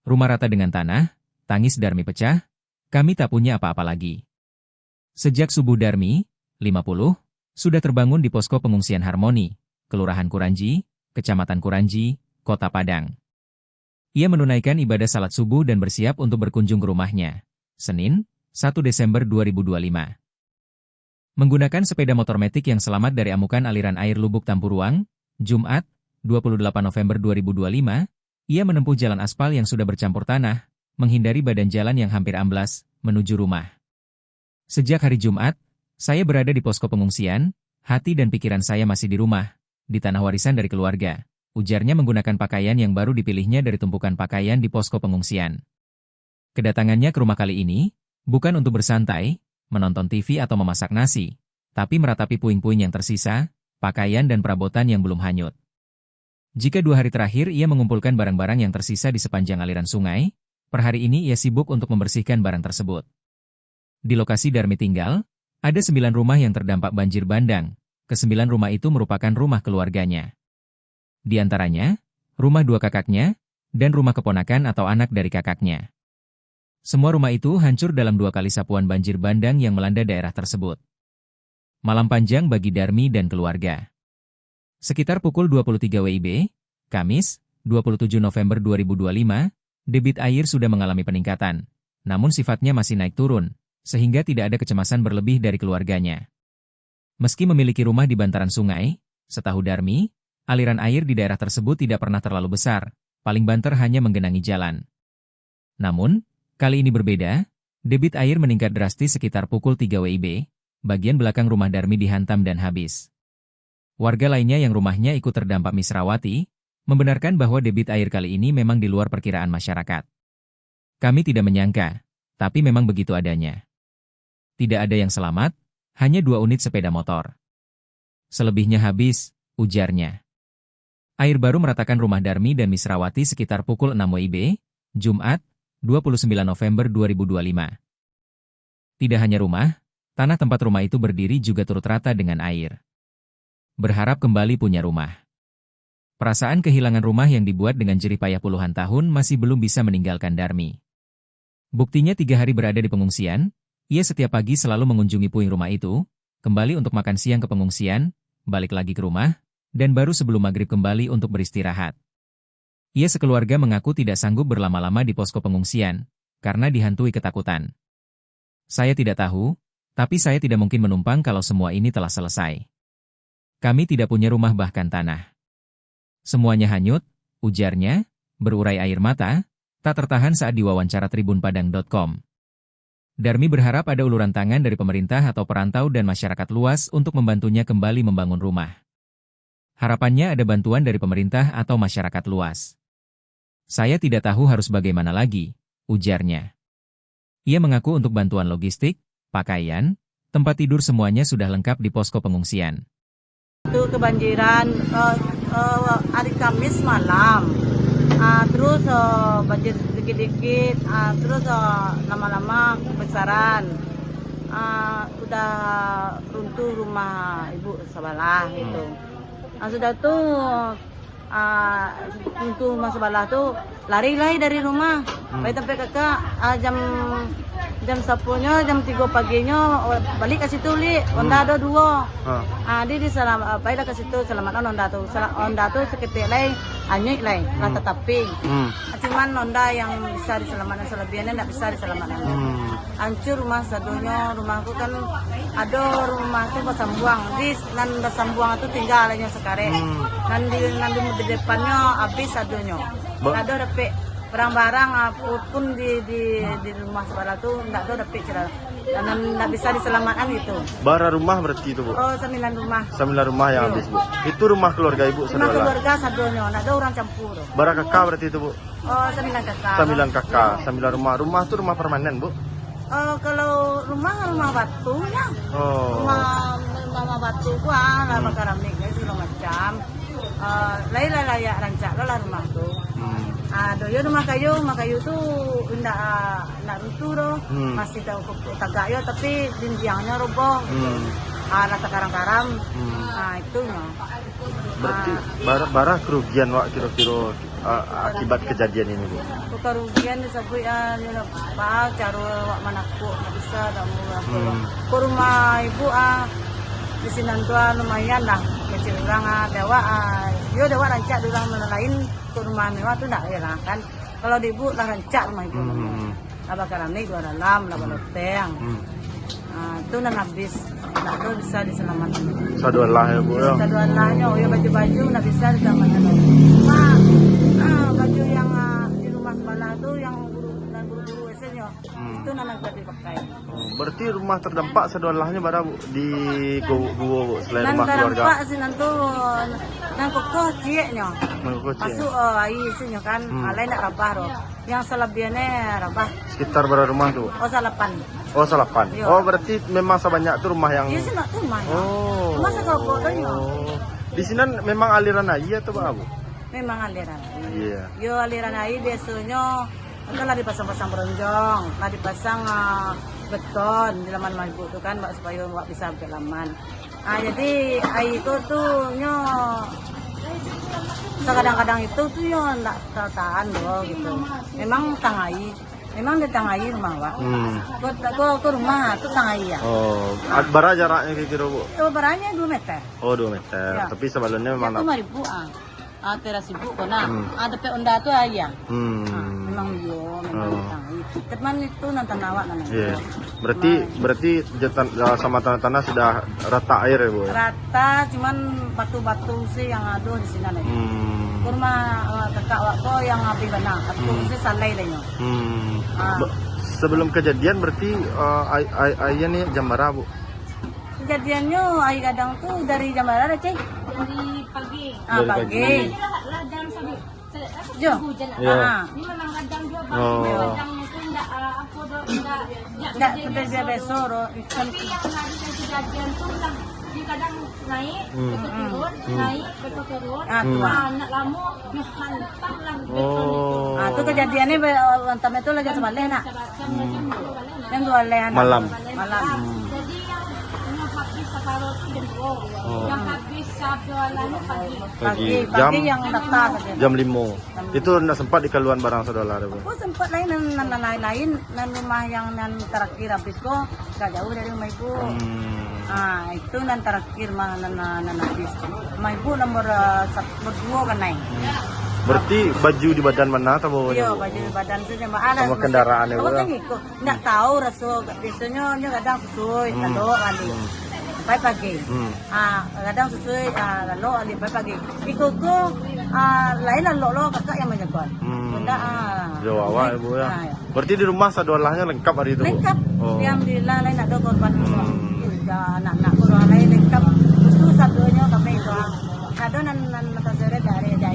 Rumah rata dengan tanah, tangis Darmi pecah, kami tak punya apa-apa lagi. Sejak subuh Darmi, 50, sudah terbangun di posko pengungsian Harmoni, Kelurahan Kuranji, Kecamatan Kuranji, Kota Padang. Ia menunaikan ibadah salat subuh dan bersiap untuk berkunjung ke rumahnya. Senin, 1 Desember 2025. Menggunakan sepeda motor metik yang selamat dari amukan aliran air Lubuk Tampuruang, Jumat, 28 November 2025, ia menempuh jalan aspal yang sudah bercampur tanah, menghindari badan jalan yang hampir amblas, menuju rumah. Sejak hari Jumat, saya berada di posko pengungsian, hati dan pikiran saya masih di rumah, di tanah warisan dari keluarga, ujarnya menggunakan pakaian yang baru dipilihnya dari tumpukan pakaian di posko pengungsian. Kedatangannya ke rumah kali ini, bukan untuk bersantai, menonton TV atau memasak nasi, tapi meratapi puing-puing yang tersisa, pakaian dan perabotan yang belum hanyut. Jika 2 hari terakhir ia mengumpulkan barang-barang yang tersisa di sepanjang aliran sungai, per hari ini ia sibuk untuk membersihkan barang tersebut. Di lokasi Darmi tinggal, ada 9 rumah yang terdampak banjir bandang, ke-9 rumah itu merupakan rumah keluarganya. Di antaranya, rumah 2 kakaknya, dan rumah keponakan atau anak dari kakaknya. Semua rumah itu hancur dalam 2 kali sapuan banjir bandang yang melanda daerah tersebut. Malam panjang bagi Darmi dan keluarga. Sekitar pukul 23 WIB, Kamis, 27 November 2025, debit air sudah mengalami peningkatan, namun sifatnya masih naik turun, sehingga tidak ada kecemasan berlebih dari keluarganya. Meski memiliki rumah di bantaran sungai, setahu Darmi, aliran air di daerah tersebut tidak pernah terlalu besar, paling banter hanya menggenangi jalan. Namun, kali ini berbeda, debit air meningkat drastis sekitar pukul 3 WIB, bagian belakang rumah Darmi dihantam dan habis. Warga lainnya yang rumahnya ikut terdampak Misrawati, membenarkan bahwa debit air kali ini memang di luar perkiraan masyarakat. Kami tidak menyangka, tapi memang begitu adanya. Tidak ada yang selamat, hanya 2 unit sepeda motor. Selebihnya habis, ujarnya. Air baru meratakan rumah Darmi dan Misrawati sekitar pukul 6 WIB, Jumat, 29 November 2025. Tidak hanya rumah, tanah tempat rumah itu berdiri juga turut rata dengan air. Berharap kembali punya rumah. Perasaan kehilangan rumah yang dibuat dengan jerih payah puluhan tahun masih belum bisa meninggalkan Darmi. Buktinya 3 hari berada di pengungsian, ia setiap pagi selalu mengunjungi puing rumah itu, kembali untuk makan siang ke pengungsian, balik lagi ke rumah, dan baru sebelum maghrib kembali untuk beristirahat. Ia sekeluarga mengaku tidak sanggup berlama-lama di posko pengungsian, karena dihantui ketakutan. Saya tidak tahu, tapi saya tidak mungkin menumpang kalau semua ini telah selesai. Kami tidak punya rumah bahkan tanah. Semuanya hanyut, ujarnya, berurai air mata, tak tertahan saat diwawancara tribunpadang.com. Darmi berharap ada uluran tangan dari pemerintah atau perantau dan masyarakat luas untuk membantunya kembali membangun rumah. Harapannya ada bantuan dari pemerintah atau masyarakat luas. Saya tidak tahu harus bagaimana lagi, ujarnya. Ia mengaku untuk bantuan logistik, pakaian, tempat tidur semuanya sudah lengkap di posko pengungsian. Itu kebanjiran hari Kamis malam, terus banjir dikit-dikit, terus lama-lama kebesaran. Udah runtuh rumah ibu sebelah itu. Sudah tuh untuk rumah sebelah tuh lari dari rumah. Baik sampai kakak jam 10-nya, jam 3 paginya balik ke situ li. Onda ada 2. Di selamat baik ke situ selamatan onda tuh seketik lai anyik lai rata tapi. Cuman onda yang bisa diselamatkan selebihnya enggak bisa diselamatkan. Hancur rumah sadunya, rumahku kan ada rumah tuh Basambuang. Di nan Basambuang itu tinggal hanya sekarang. Nanti di depannya habis sadunya. Ada repek barang-barang pun di rumah sebelah tuh enggak ada repek cerah. Dan enggak bisa diselamatkan gitu. Bara rumah berarti itu, Bu? Oh, 9 rumah. 9 rumah yang habis, Bu. Itu rumah keluarga Ibu Rumah keluarga sadunya, enggak ada orang campur. Bara kakak berarti itu, Bu? Oh, 9 kakak. 9 kakak, 9 rumah. Rumah itu rumah permanen, Bu? Kalau rumah batu ya. Rumah batu gua lah keramik segala macam. Lain layak rancak lah rumah tuh. Aduh, ya rumah kayu tuh enggak runtuh doh. Masih tahu tagak yo tapi dindingnya roboh. Rata karang-karang. Itu nya. Berarti bara kerugian wak kira-kira akibat kejadian ini bu? Kerugian disebut ya, pak caro wak manako nggak bisa, tak mau ke rumah ibu di sini tua lumayan lah kecil orang dewa yo dewa rancak di orang lain ke rumah mewah tuh nggak enak kan. Kalau di ibu lah rancak rumah ibu. Abah karami dua dalam lah baloteng. Itu nang habis, nggak tuh bisa diselamatkan. Saduan lah ya bu ya. Saduan lahnya, oh ya baju-baju nggak bisa diselamatkan. Baju yang di rumah sebelah tuh yang buru-buru esnya, itu nang nggak dipakai. Berarti rumah terdampak saduan lahnya pada bu di gua bu selain rumah keluarga. Terdampak sih nanti nang kokoh cieknya. Masuk air sihnya kan, lain nak rabah roh. Yang selebihannya rabah. Sekitar berapa rumah tuh? Oh salapan. Oh salapan. Iya. Oh berarti memang sebanyak tuh rumah yang. Iya sih nak rumah. Oh. Rumah sekolah bodohnya. Di sini memang aliran air atau apa bu? Memang aliran. Iya. Yo aliran air biasanya kan lah dipasang-pasang beronjong, lah dipasang beton di laman ibu tuh kan, supaya nggak bisa sampai laman. Jadi air itu tuh kadang-kadang itu tuh yo nggak tahan loh gitu. Memang tangai. Memang di tangai rumah wak. Ke rumah tuh tangai ya. Oh, berapa jaraknya kira-kira bu? Itu barangnya 2 meter. Oh 2 meter. Ya. Tapi sebelumnya memang. Itu 5.000 teras ibu kena. Tapi onda tuh ayah. Memang tangai. Teman itu nonton awak namanya. Iya. Berarti sama tanah-tanah sudah rata air ya bu? Rata, cuman batu-batu sih yang ada di sini nih. Rumah kakak waktu yang habis benar, aku sih salai lainnya. Sebelum kejadian berarti ayah nih jam berapa bu? Kejadiannya ayah kadang tuh dari jam berapa cek? Dari pagi. Pagi. Ladang sampai Jo. hujan. Ini memang ladang juga bang. Oh. Ladangnya itu enggak apa Enggak seperti besok ikan. Tapi yang hari kejadian tuh udah di kadang naik, betul turun, naik, betul turun. Anak lama dihantam lah betul itu. Itu kejadiannya antam itu lagi sebalik nak. Yang 2 Malam. Jadi yang habis separuh itu jam 2. Yang habis jualannya pagi. Pagi yang daftar saja. Jam 5. Itu nggak sempat dikeluhan barang saudara bu? Oh sempat lain lain dan rumah yang terakhir habis kok gak jauh dari rumah ibu. Itu nan terakhir mah nan habis. Rumah ibu nomor 2 kan naik. Berarti baju di badan mana atau bawahnya? Iya, baju di badan itu sama ada. Sama kendaraan ya, Bu? Kan ikut. Enggak tahu rasul biasanya kadang sesuai lalu kali. Pagi. Kadang sesuai lalu kali pagi. Ikut lain lalu kakak yang menyekon. Benda Jawa ya bu ya. Berarti di rumah saduan lahnya lengkap hari itu bu? lengkap. Alhamdulillah lain ada korban.